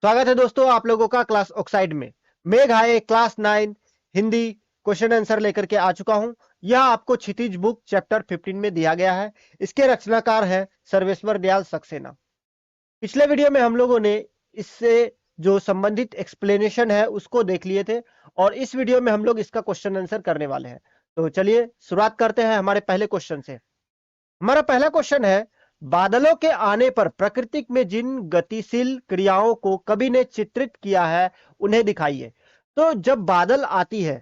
स्वागत है दोस्तों आप लोगों का क्लास ऑक्साइड में। मेघ आए क्लास 9 हिंदी क्वेश्चन आंसर लेकर के आ चुका हूं। यह आपको क्षितिज बुक चैप्टर 15 में दिया गया है। इसके रचनाकार है सर्वेश्वर दयाल सक्सेना। पिछले वीडियो में हम लोगों ने इससे जो संबंधित एक्सप्लेनेशन है उसको देख लिए थे और इस वीडियो में हम लोग इसका क्वेश्चन आंसर करने वाले हैं। तो चलिए शुरुआत करते हैं हमारे पहले क्वेश्चन से। हमारा पहला क्वेश्चन है, बादलों के आने पर प्रकृति में जिन गतिशील क्रियाओं को कवि ने चित्रित किया है उन्हें दिखाइए। तो जब बादल आती है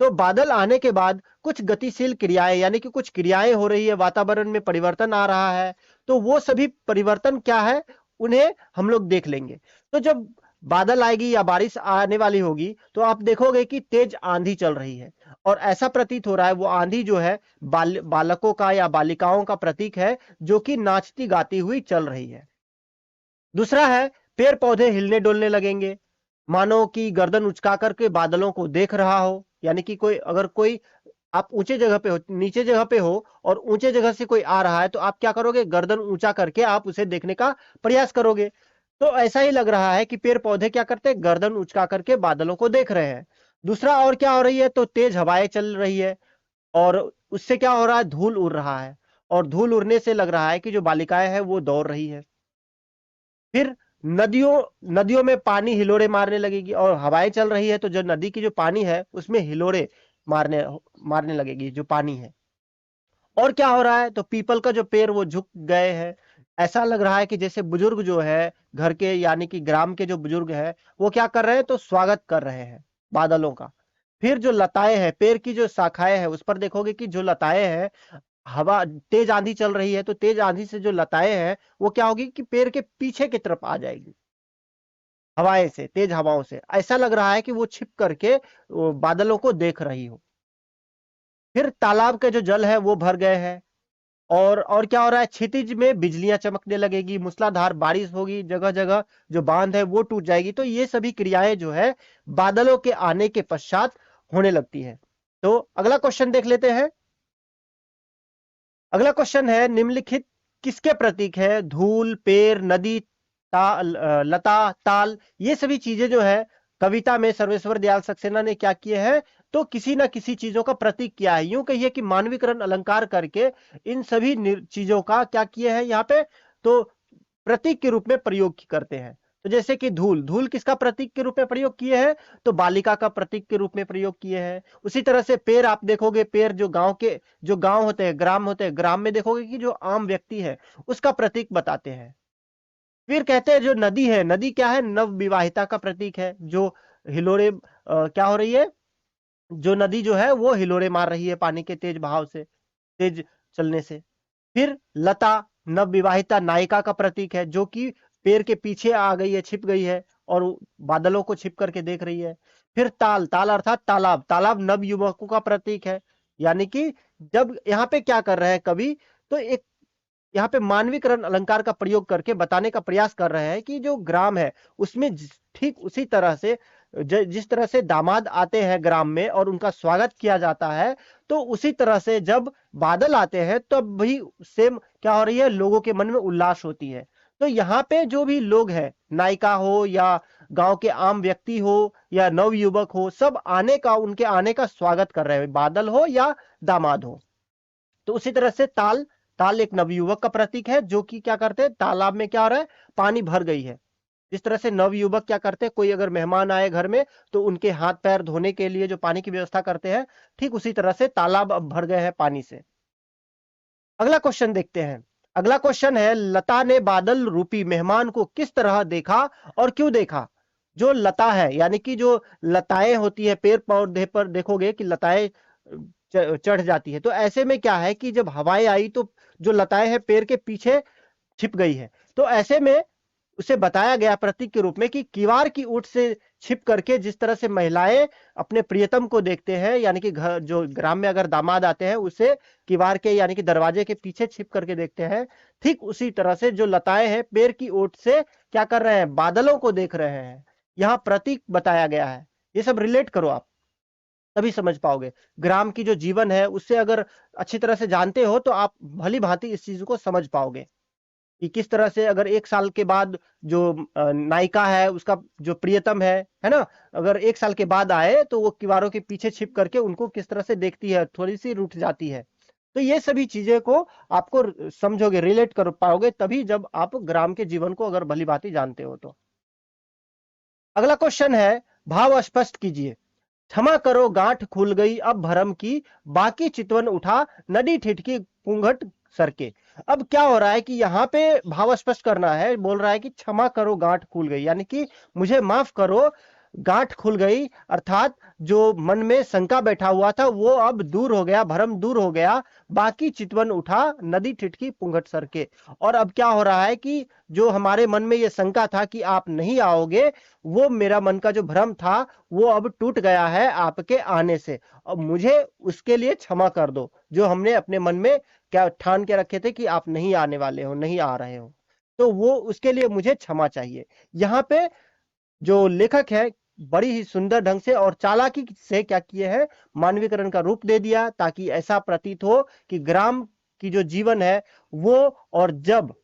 तो बादल आने के बाद कुछ गतिशील क्रियाएं यानी कि कुछ क्रियाएं हो रही है, वातावरण में परिवर्तन आ रहा है। तो वो सभी परिवर्तन क्या है उन्हें हम लोग देख लेंगे। तो जब बादल आएगी या बारिश आने वाली होगी तो आप देखोगे कि तेज आंधी चल रही है और ऐसा प्रतीत हो रहा है वो आंधी जो है बालकों का या बालिकाओं का प्रतीक है जो कि नाचती गाती हुई चल रही है। दूसरा है, पेड़ पौधे हिलने डोलने लगेंगे, मानो कि गर्दन उचका करके बादलों को देख रहा हो। यानी कि कोई आप ऊंचे जगह पे हो, नीचे जगह पे हो और ऊंचे जगह से कोई आ रहा है तो आप क्या करोगे, गर्दन ऊंचा करके आप उसे देखने का प्रयास करोगे। तो ऐसा ही लग रहा है कि पेड़ पौधे क्या करते हैं, गर्दन उचका करके बादलों को देख रहे हैं। दूसरा और क्या हो रही है, तो तेज हवाएं चल रही है और उससे क्या हो रहा है, धूल उड़ रहा है और धूल उड़ने से लग रहा है कि जो बालिकाएं हैं वो दौड़ रही है। फिर नदियों नदियों में पानी हिलोरे मारने लगेगी और हवाएं चल रही है तो जो नदी की जो पानी है उसमें हिलोरे मारने मारने लगेगी जो पानी है। और क्या हो रहा है, तो पीपल का जो पेड़ वो झुक गए हैं। ऐसा लग रहा है कि जैसे बुजुर्ग जो है घर के यानी कि ग्राम के जो बुजुर्ग हैं वो क्या कर रहे हैं, तो स्वागत कर रहे हैं बादलों का। फिर जो लताएं हैं, पेड़ की जो शाखाएं हैं उस पर देखोगे कि जो लताएं हैं, हवा तेज आंधी चल रही है तो तेज आंधी से जो लताएं हैं वो क्या होगी कि पेड़ के पीछे की तरफ आ जाएगी, हवाएं से, तेज हवाओं से। ऐसा लग रहा है कि वो छिप करके वो बादलों को देख रही हो। फिर तालाब के जो जल है वो भर गए हैं और क्या हो रहा है, क्षितिज में बिजलियां चमकने लगेगी, मूसलाधार बारिश होगी, जगह जगह जो बांध है वो टूट जाएगी। तो ये सभी क्रियाएं जो है बादलों के आने के पश्चात होने लगती है। तो अगला क्वेश्चन देख लेते हैं। अगला क्वेश्चन है, निम्नलिखित किसके प्रतीक है, धूल, पेड़, नदी, लता, ताल, ये सभी चीजें जो है कविता में सर्वेश्वर दयाल सक्सेना ने क्या किए हैं, तो किसी ना किसी चीजों का प्रतीक किया है। यूं कहिए कि मानवीकरण अलंकार करके इन सभी चीजों का क्या किए हैं यहाँ पे, तो प्रतीक के रूप में प्रयोग करते हैं। तो जैसे कि धूल, धूल किसका प्रतीक के रूप में प्रयोग किए हैं, तो बालिका का प्रतीक के रूप में प्रयोग किए हैं। उसी तरह से पेड़, आप देखोगे पेड़ जो गांव के जो गांव होते हैं, ग्राम होते हैं, ग्राम में देखोगे कि जो आम व्यक्ति है उसका प्रतीक बताते हैं। फिर कहते हैं जो नदी है, नदी क्या है, नव विवाहिता का प्रतीक है। जो हिलोरे क्या हो रही है, जो नदी जो है वो हिलोरे मार रही है पानी के तेज बहाव से, तेज चलने से। फिर लता, नव विवाहिता नायिका का प्रतीक है जो कि पेड़ के पीछे आ गई है, छिप गई है और बादलों को छिप करके देख रही है। फिर ताल, ताल अर्थात तालाब, तालाब नव युवकों का प्रतीक है। यानी कि जब यहाँ पे क्या कर रहे हैं कवि, तो एक यहाँ पे मानवीकरण अलंकार का प्रयोग करके बताने का प्रयास कर रहे हैं कि जो ग्राम है उसमें ठीक उसी तरह से जिस तरह से दामाद आते हैं ग्राम में और उनका स्वागत किया जाता है, तो उसी तरह से जब बादल आते हैं तब भी सेम क्या हो रही है, लोगों के मन में उल्लास होती है। तो यहाँ पे जो भी लोग हैं, नायिका हो या गांव के आम व्यक्ति हो या नव युवक हो, सब आने का, उनके आने का स्वागत कर रहे हैं, बादल हो या दामाद हो। तो उसी तरह से ताल, ताल एक नवयुवक का प्रतीक है जो कि क्या करते हैं, तालाब में क्या हो रहा है, पानी भर गई है। जिस तरह से नवयुवक क्या करते हैं, कोई अगर मेहमान आए घर में तो उनके हाथ पैर धोने के लिए जो पानी की व्यवस्था करते हैं, ठीक उसी तरह से तालाब अब भर गए हैं पानी से। अगला क्वेश्चन देखते हैं। अगला क्वेश्चन है, लता ने बादल रूपी मेहमान को किस तरह देखा और क्यों देखा। जो लता है यानी कि जो लताएं होती है पेड़ पौधे पर, देखोगे कि लताएं चढ़ जाती है। तो ऐसे में क्या है कि जब हवाएं आई तो जो लताएं हैं पेड़ के पीछे छिप गई है। तो ऐसे में उसे बताया गया प्रतीक के रूप में कि किवाड़ की ऊंट से छिप करके जिस तरह से महिलाएं अपने प्रियतम को देखते हैं, यानी कि घर जो ग्राम में अगर दामाद आते हैं उसे किवाड़ के यानी कि दरवाजे के पीछे छिप करके देखते हैं, ठीक उसी तरह से जो लताएं हैं पेड़ की ओट से क्या कर रहे हैं, बादलों को देख रहे हैं। यहां प्रतीक बताया गया है। ये सब रिलेट करो आप, तभी समझ पाओगे। ग्राम की जो जीवन है उससे अगर अच्छी तरह से जानते हो तो आप भली भांति इस चीज को समझ पाओगे। कि किस तरह से अगर 1 साल के बाद जो नायिका है उसका जो प्रियतम है ना, अगर 1 साल के बाद आए तो वो किवारों के पीछे छिप करके उनको किस तरह से देखती है, थोड़ी सी रूठ जाती है। तो ये सभी चीजें को आपको समझोगे, रिलेट कर पाओगे तभी जब आप ग्राम के जीवन को अगर भली भांति जानते हो तो। अगला क्वेश्चन है, भाव स्पष्ट कीजिए। क्षमा करो गांठ खुल गई अब भरम की, बाकी चितवन उठा नदी ठिठकी घूंघट सर के। अब क्या हो रहा है कि यहाँ पे भाव स्पष्ट करना है, बोल रहा है कि क्षमा करो गांठ खुल गई, यानी कि मुझे माफ करो, गांठ खुल गई अर्थात जो मन में शंका बैठा हुआ था वो अब दूर हो गया, भरम दूर हो गया, बाकी चितवन उठा नदी ठिठकी पुंगट सर के। और अब क्या हो रहा है कि जो हमारे मन में ये शंका था कि आप नहीं आओगे, वो मेरा मन का जो भ्रम था वो अब टूट गया है आपके आने से। अब मुझे उसके लिए क्षमा कर दो, जो हमने अपने मन में क्या ठान के रखे थे कि आप नहीं आने वाले हो, नहीं आ रहे हो, तो वो उसके लिए मुझे क्षमा चाहिए। यहाँ पे जो लेखक है बड़ी ही सुंदर ढंग से और चालाकी से क्या किए हैं, मानवीकरण का रूप दे दिया ताकि ऐसा प्रतीत हो कि ग्राम की जो जीवन है वो, और जब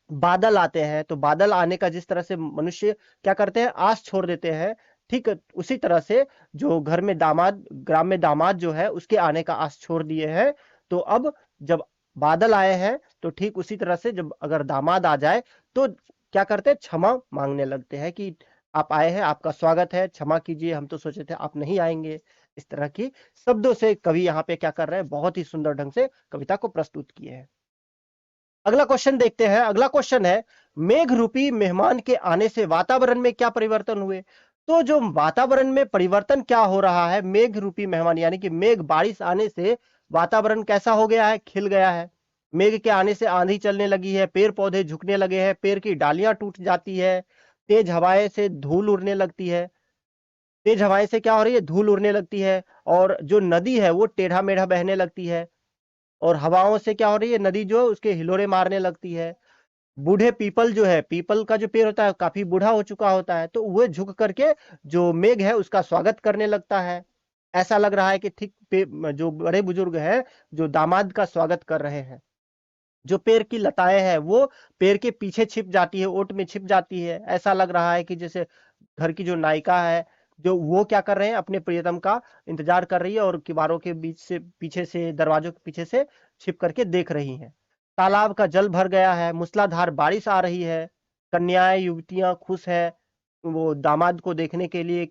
बादल आते हैं तो बादल आने का जिस तरह से मनुष्य क्या करते हैं, आस छोड़ देते हैं, ठीक उसी तरह से जो घर में दामाद, ग्राम में दामाद जो है उसके आने का आस छोड़ दिए हैं। तो अब जब बादल आए हैं तो ठीक उसी तरह से जब अगर दामाद आ जाए तो क्या करते हैं, क्षमा मांगने लगते हैं कि आप आए हैं, आपका स्वागत है, क्षमा कीजिए, हम तो सोचे थे आप नहीं आएंगे। इस तरह की शब्दों से कवि यहाँ पे क्या कर रहे हैं, बहुत ही सुंदर ढंग से कविता को प्रस्तुत किए हैं। अगला क्वेश्चन देखते हैं। अगला क्वेश्चन है, मेघ रूपी मेहमान के आने से वातावरण में क्या परिवर्तन हुए। तो जो वातावरण में परिवर्तन क्या हो रहा है, मेघ रूपी मेहमान यानी कि मेघ, बारिश आने से वातावरण कैसा हो गया है, खिल गया है। मेघ के आने से आंधी चलने लगी है, पेड़ पौधे झुकने लगे हैं, पेड़ की डालियां टूट जाती है, तेज हवाएं से धूल उड़ने लगती है। तेज हवाएं से क्या हो रही है, धूल उड़ने लगती है, और जो नदी है वो टेढ़ा मेढ़ा बहने लगती है, और हवाओं से क्या हो रही है, नदी जो है उसके हिलोरे मारने लगती है। बूढ़े पीपल जो है, पीपल का जो पेड़ होता है काफी बूढ़ा हो चुका होता है, तो वह झुक करके जो मेघ है उसका स्वागत करने लगता है। ऐसा लग रहा है कि ठीक जो बड़े बुजुर्ग हैं जो दामाद का स्वागत कर रहे हैं। जो पेड़ की लताएं हैं वो पेड़ के पीछे छिप जाती है, ओट में छिप जाती है। ऐसा लग रहा है कि जैसे घर की जो नायिका है जो वो क्या कर रहे हैं, अपने प्रियतम का इंतजार कर रही है और किवारों के बीच से, पीछे से, दरवाजों के पीछे से छिप करके देख रही हैं। तालाब का जल भर गया है, मूसलाधार बारिश आ रही है, कन्याएं युवतियां खुश है, वो दामाद को देखने के लिए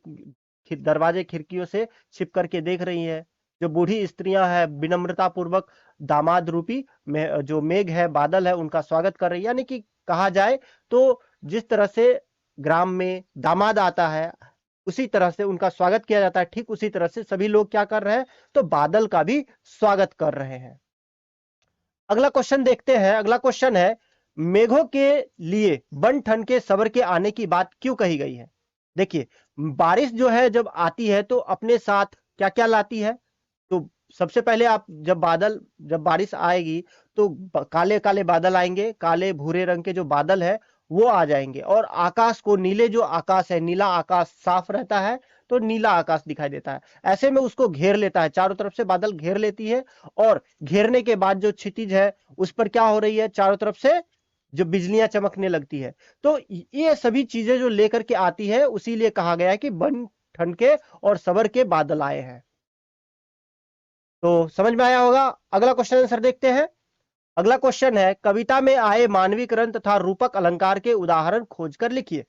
दरवाजे खिड़कियों से छिप करके देख रही है। जो बूढ़ी स्त्रियां हैं विनम्रता पूर्वक दामाद रूपी में जो मेघ है, बादल है, उनका स्वागत कर रही है। यानी कि कहा जाए तो जिस तरह से ग्राम में दामाद आता है उसी तरह से उनका स्वागत किया जाता है, ठीक उसी तरह से सभी लोग क्या कर रहे हैं, तो बादल का भी स्वागत कर रहे हैं। अगला क्वेश्चन देखते हैं। अगला क्वेश्चन है, मेघों के लिए बन ठन के सबर के आने की बात क्यों कही गई है। देखिए, बारिश जो है जब आती है तो अपने साथ क्या क्या लाती है। तो सबसे पहले आप जब बारिश आएगी तो काले काले बादल आएंगे, काले भूरे रंग के जो बादल है वो आ जाएंगे, और आकाश को, नीले जो आकाश है, नीला आकाश साफ रहता है तो नीला आकाश दिखाई देता है, ऐसे में उसको घेर लेता है, चारों तरफ से बादल घेर लेती है। और घेरने के बाद जो क्षितिज है उस पर क्या हो रही है, चारों तरफ से जो बिजलियां चमकने लगती है। तो ये सभी चीजें जो लेकर के आती है, उसी लिए कहा गया है कि बन ठन के और सबर के बादल आए हैं। तो समझ में आया होगा। अगला क्वेश्चन आंसर देखते हैं। अगला क्वेश्चन है, कविता में आए मानवीकरण तथा रूपक अलंकार के उदाहरण खोजकर लिखिए।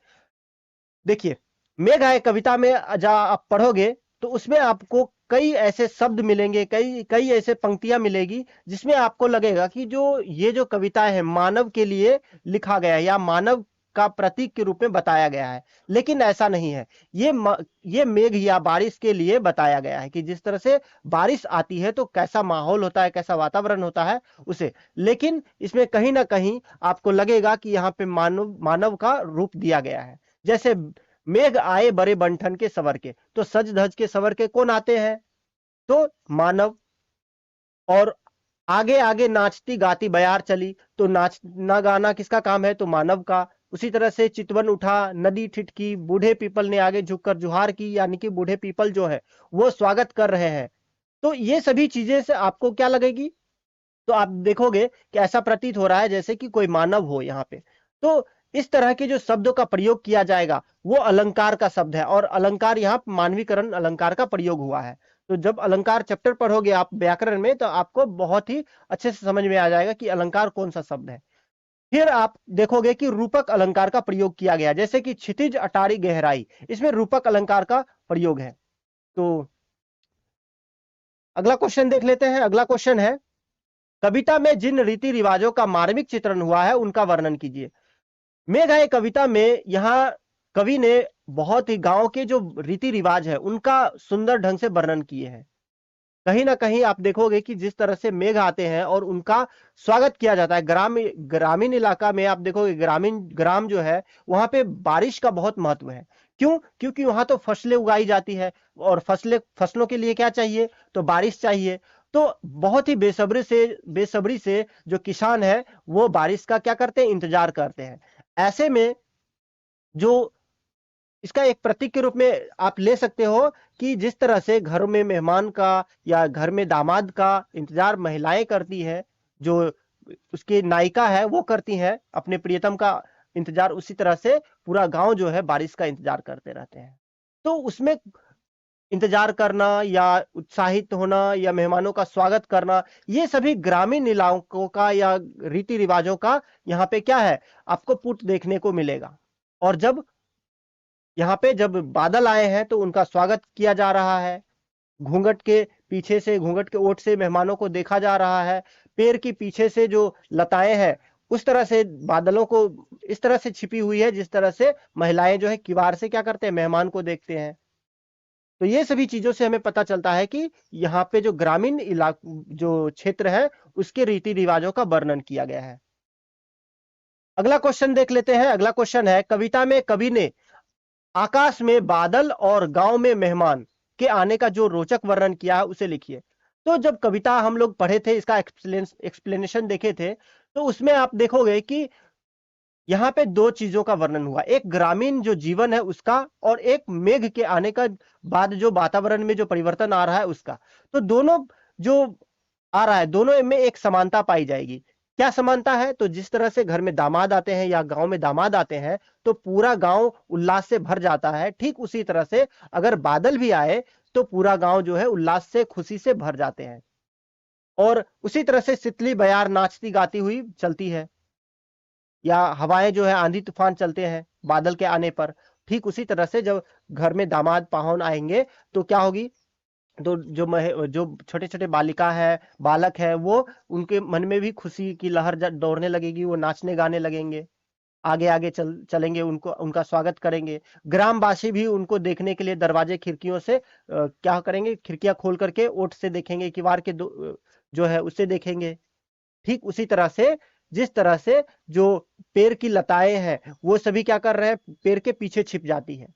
देखिए, मेघ आए कविता में जब आप पढ़ोगे तो उसमें आपको कई ऐसे शब्द मिलेंगे, कई कई ऐसे पंक्तियां मिलेगी जिसमें आपको लगेगा कि जो ये जो कविता है मानव के लिए लिखा गया है या मानव का प्रतीक के रूप में बताया गया है, लेकिन ऐसा नहीं है। ये मेघ या बारिश के लिए बताया गया है कि जिस तरह से बारिश आती है तो कैसा माहौल होता है, कैसा वातावरण होता है उसे। लेकिन इसमें कहीं ना कहीं आपको लगेगा कि यहाँ पे मानव मानव का रूप दिया गया है। जैसे मेघ आए बड़े बंठन के सवर के, तो सज धज के सवर के कौन आते हैं, तो मानव। और आगे आगे नाचती गाती बयार चली, तो नाचना गाना किसका काम है, तो मानव का। उसी तरह से चितवन उठा नदी ठिठकी, बूढ़े पीपल ने आगे झुककर जुहार की, यानी कि बूढ़े पीपल जो है वो स्वागत कर रहे हैं। तो ये सभी चीजें से आपको क्या लगेगी, तो आप देखोगे कि ऐसा प्रतीत हो रहा है जैसे कि कोई मानव हो यहाँ पे। तो इस तरह के जो शब्दों का प्रयोग किया जाएगा वो अलंकार का शब्द है, और अलंकार यहाँ मानवीकरण अलंकार का प्रयोग हुआ है। तो जब अलंकार चैप्टर पढ़ोगे आप व्याकरण में, तो आपको बहुत ही अच्छे से समझ में आ जाएगा कि अलंकार कौन सा शब्द है। फिर आप देखोगे कि रूपक अलंकार का प्रयोग किया गया, जैसे कि क्षितिज, अटारी, गहराई, इसमें रूपक अलंकार का प्रयोग है। तो अगला क्वेश्चन देख लेते हैं। अगला क्वेश्चन है, कविता में जिन रीति रिवाजों का मार्मिक चित्रण हुआ है उनका वर्णन कीजिए। मेघाए कविता में यहाँ कवि ने बहुत ही गांव के जो रीति रिवाज है उनका सुंदर ढंग से वर्णन किए हैं। कहीं ना कहीं आप देखोगे कि जिस तरह से मेघ आते हैं और उनका स्वागत किया जाता है, ग्रामीण इलाका में आप देखोगे, ग्राम जो है वहां पे बारिश का बहुत महत्व है। क्यों? क्योंकि वहां तो फसलें उगाई जाती है, और फसलों के लिए क्या चाहिए? तो बारिश चाहिए। तो बहुत ही बेसब्री से जो किसान है वो बारिश का क्या करते हैं? इंतजार करते हैं। ऐसे में जो इसका एक प्रतीक के रूप में आप ले सकते हो कि जिस तरह से घरों में मेहमान का या घर में दामाद का इंतजार महिलाएं करती है, जो उसकी नायिका है वो करती है अपने प्रियतम का इंतजार, उसी तरह से पूरा गांव जो है बारिश का इंतजार करते रहते हैं। तो उसमें इंतजार करना या उत्साहित होना या मेहमानों का स्वागत करना, ये सभी ग्रामीण इलाकों का या रीति रिवाजों का यहाँ पे क्या है? आपको पुट देखने को मिलेगा। और यहाँ पे जब बादल आए हैं तो उनका स्वागत किया जा रहा है। घूंघट के पीछे से, घूंघट के ओट से मेहमानों को देखा जा रहा है। पेड़ के पीछे से जो लताएं हैं उस तरह से बादलों को इस तरह से छिपी हुई है जिस तरह से महिलाएं जो है किवाड़ से क्या करते हैं? मेहमान को देखते हैं। तो ये सभी चीजों से हमें पता चलता है कि यहाँ पे जो ग्रामीण इलाका जो क्षेत्र है उसके रीति रिवाजों का वर्णन किया गया है। अगला क्वेश्चन देख लेते हैं। अगला क्वेश्चन है, कविता में कवि ने आकाश में बादल और गांव में मेहमान के आने का जो रोचक वर्णन किया है उसे लिखिए। तो जब कविता हम लोग पढ़े थे, इसका एक्सप्लेनेशन देखे थे, तो उसमें आप देखोगे कि यहाँ पे दो चीजों का वर्णन हुआ, एक ग्रामीण जो जीवन है उसका, और एक मेघ के आने का बाद जो वातावरण में जो परिवर्तन आ रहा है उसका। तो दोनों जो आ रहा है, दोनों में एक समानता पाई जाएगी। क्या समानता है? तो जिस तरह से घर में दामाद आते हैं या गांव में दामाद आते हैं तो पूरा गांव उल्लास से भर जाता है, ठीक उसी तरह से अगर बादल भी आए तो पूरा गांव जो है उल्लास से, खुशी से भर जाते हैं। और उसी तरह से तितली बयार नाचती गाती हुई चलती है, या हवाएं जो है आंधी तूफान चलते हैं बादल के आने पर। ठीक उसी तरह से जब घर में दामाद पाहुन आएंगे तो क्या होगी? तो जो छोटे छोटे बालिका है, बालक है, वो उनके मन में भी खुशी की लहर दौड़ने लगेगी, वो नाचने गाने लगेंगे, आगे आगे चलेंगे, उनको उनका स्वागत करेंगे। ग्रामवासी भी उनको देखने के लिए दरवाजे खिड़कियों से क्या करेंगे? खिड़कियां खोल करके ओट से देखेंगे, किवाड़ के जो है उससे देखेंगे। ठीक उसी तरह से जिस तरह से जो पेड़ की लताएं हैं वो सभी क्या कर रहे हैं? पेड़ के पीछे छिप जाती है।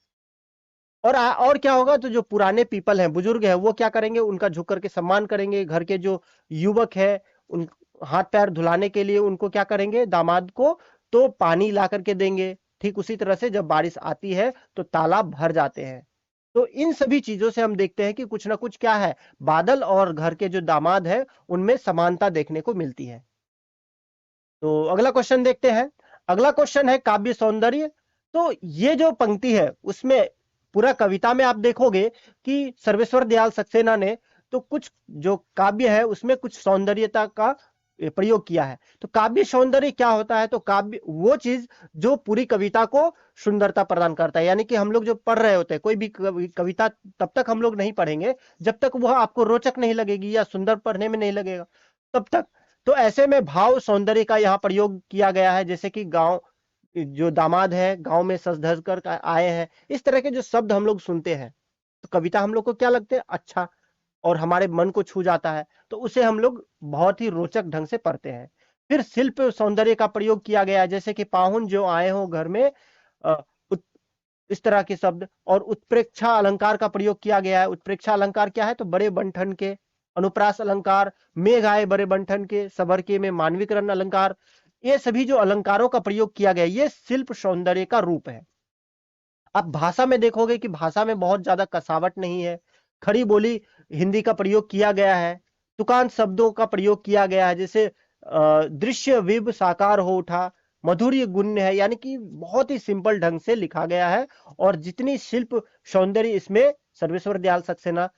और क्या होगा? तो जो पुराने पीपल हैं, बुजुर्ग हैं, वो क्या करेंगे? उनका झुक करके सम्मान करेंगे। घर के जो युवक है उन हाथ पैर धुलाने के लिए उनको क्या करेंगे? दामाद को तो पानी ला करके देंगे। ठीक उसी तरह से जब बारिश आती है तो तालाब भर जाते हैं। तो इन सभी चीजों से हम देखते हैं कि कुछ ना कुछ क्या है, बादल और घर के जो दामाद है उनमें समानता देखने को मिलती है। तो अगला क्वेश्चन देखते हैं। अगला क्वेश्चन है काव्य सौंदर्य। तो ये जो पंक्ति है उसमें पूरा कविता में आप देखोगे कि सर्वेश्वर दयाल सक्सेना ने तो कुछ जो काव्य है उसमें कुछ सौंदर्यता का प्रयोग किया है। तो काव्य सौंदर्य क्या होता है? तो काव्य वो चीज जो पूरी कविता को सुंदरता प्रदान करता है। यानी कि हम लोग जो पढ़ रहे होते हैं कोई भी कविता, तब तक हम लोग नहीं पढ़ेंगे जब तक वह आपको रोचक नहीं लगेगी या सुंदर पढ़ने में नहीं लगेगा, तब तक। तो ऐसे में भाव सौंदर्य का यहाँ प्रयोग किया गया है, जैसे कि गांव जो दामाद है गांव में सज धज कर आए हैं, इस तरह के जो शब्द हम लोग सुनते हैं तो कविता हम लोग को क्या लगते हैं? अच्छा, और हमारे मन को छू जाता है, तो उसे हम लोग बहुत ही रोचक ढंग से पढ़ते हैं। फिर शिल्प सौंदर्य का प्रयोग किया गया है, जैसे कि पाहुन जो आए हो घर में, अ, इस तरह के शब्द। और उत्प्रेक्षा अलंकार का प्रयोग किया गया है। उत्प्रेक्षा अलंकार क्या है? तो बड़े बंठन के। अनुप्रास अलंकार, मेघ आए बड़े बंठन के, सबर के में मानवीकरण अलंकार, ये सभी जो अलंकारों का प्रयोग किया गया ये शिल्प सौंदर्य का रूप है। आप भाषा में देखोगे कि भाषा में बहुत ज्यादा कसावट नहीं है, खड़ी बोली हिंदी का प्रयोग किया गया है। तुकांत शब्दों का प्रयोग किया गया है, जैसे दृश्य विब साकार हो उठा, मधुर्य गुण्य है, यानी कि बहुत ही सिंपल ढंग से लिखा गया है। और जितनी शिल्प सौंदर्य इसमें सर्वेश्वर दयाल सक्सेना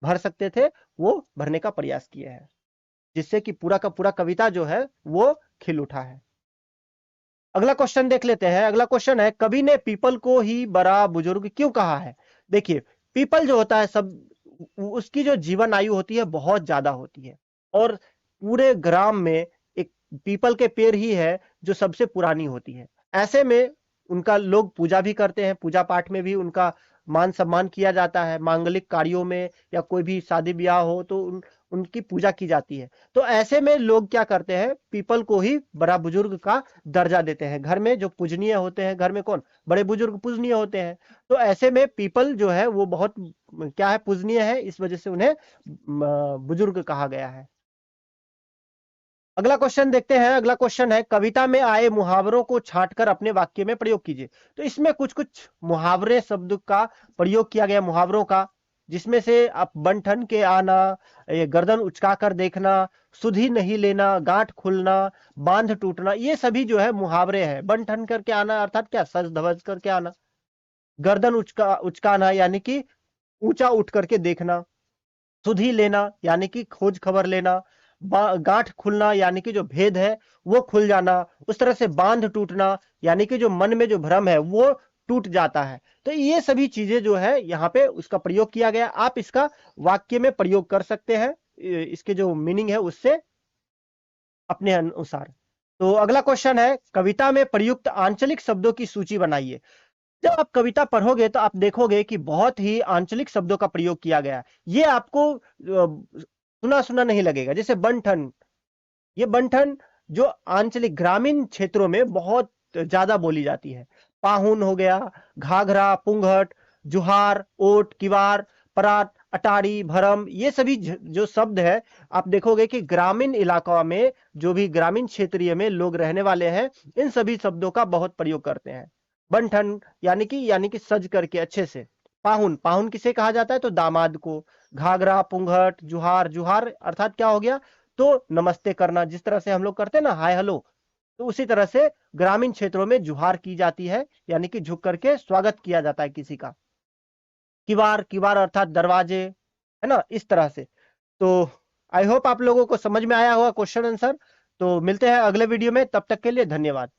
भर सकते थे वो भरने का प्रयास किए हैं, जिससे कि पूरा का पूरा कविता जो है वो खिल उठा है। अगला क्वेश्चन देख लेते हैं। अगला क्वेश्चन है, कवि ने पीपल को ही बड़ा बुजुर्ग क्यों कहा है? देखिए, पीपल जो होता है सब, उसकी जो जीवन आयु होती है बहुत ज्यादा होती है, और पूरे ग्राम में एक पीपल के पेड़ ही है जो सबसे पुरानी होती है। ऐसे में उनका लोग पूजा भी करते हैं, पूजा पाठ में भी उनका मान सम्मान किया जाता है, मांगलिक कार्यों में या कोई भी शादी ब्याह हो तो उनकी पूजा की जाती है। तो ऐसे में लोग क्या करते हैं, पीपल को ही बड़ा बुजुर्ग का दर्जा देते हैं। घर में जो पूजनीय होते हैं, घर में कौन बड़े बुजुर्ग पूजनीय होते हैं, तो ऐसे में पीपल जो है वो बहुत क्या है, पूजनीय है, इस वजह से उन्हें बुजुर्ग कहा गया है। अगला क्वेश्चन देखते हैं। अगला क्वेश्चन है, कविता में आए मुहावरों को छांटकर अपने वाक्य में प्रयोग कीजिए। तो इसमें कुछ कुछ मुहावरे शब्द का प्रयोग किया गया, मुहावरों का, जिसमें से आप बन-ठन के आना, गर्दन उचका कर देखना, सुधि नहीं लेना, गांठ खुलना, बांध टूटना, ये सभी जो है मुहावरे हैं। बन-ठन करके आना अर्थात क्या, सज धवज करके आना। गर्दन उचकाना यानी कि ऊंचा उठ करके देखना। सुधि लेना यानी कि खोज खबर लेना। गांठ खुलना यानी कि जो भेद है वो खुल जाना। उस तरह से बांध टूटना यानी कि जो मन में जो भ्रम है वो टूट जाता है। तो ये सभी चीजें जो है यहाँ पे उसका प्रयोग किया गया। आप इसका वाक्य में प्रयोग कर सकते हैं, इसके जो मीनिंग है उससे अपने अनुसार। तो अगला क्वेश्चन है, कविता में प्रयुक्त आंचलिक शब्दों की सूची बनाइए। जब आप कविता पढ़ोगे तो आप देखोगे कि बहुत ही आंचलिक शब्दों का प्रयोग किया गया है। ये आपको सुना सुना नहीं लगेगा। जैसे बंठन, ये बंठन जो आंचलिक ग्रामीण क्षेत्रों में बहुत ज्यादा बोली जाती है। पाहुन हो गया, घाघरा, पुंगहट, जुहार, ओट, किवार, परात, अटारी, भरम, ये सभी जो शब्द है, आप देखोगे कि ग्रामीण इलाकों में, जो भी ग्रामीण क्षेत्रीय में लोग रहने वाले हैं, इन सभी शब्दों का बहुत प्रयोग करते हैं। बंठन यानी कि सज करके अच्छे से। पाहुन, पाहुन किसे कहा जाता है? तो दामाद को। घाघरा, पुंगहट, जुहार, जुहार अर्थात क्या हो गया? तो नमस्ते करना, जिस तरह से हम लोग करते हैं ना हाय हेलो, तो उसी तरह से ग्रामीण क्षेत्रों में जुहार की जाती है, यानी कि झुक करके स्वागत किया जाता है किसी का। किवार, किवार अर्थात दरवाजे, है ना, इस तरह से। तो आई होप आप लोगों को समझ में आया होगा क्वेश्चन आंसर। तो मिलते हैं अगले वीडियो में, तब तक के लिए धन्यवाद।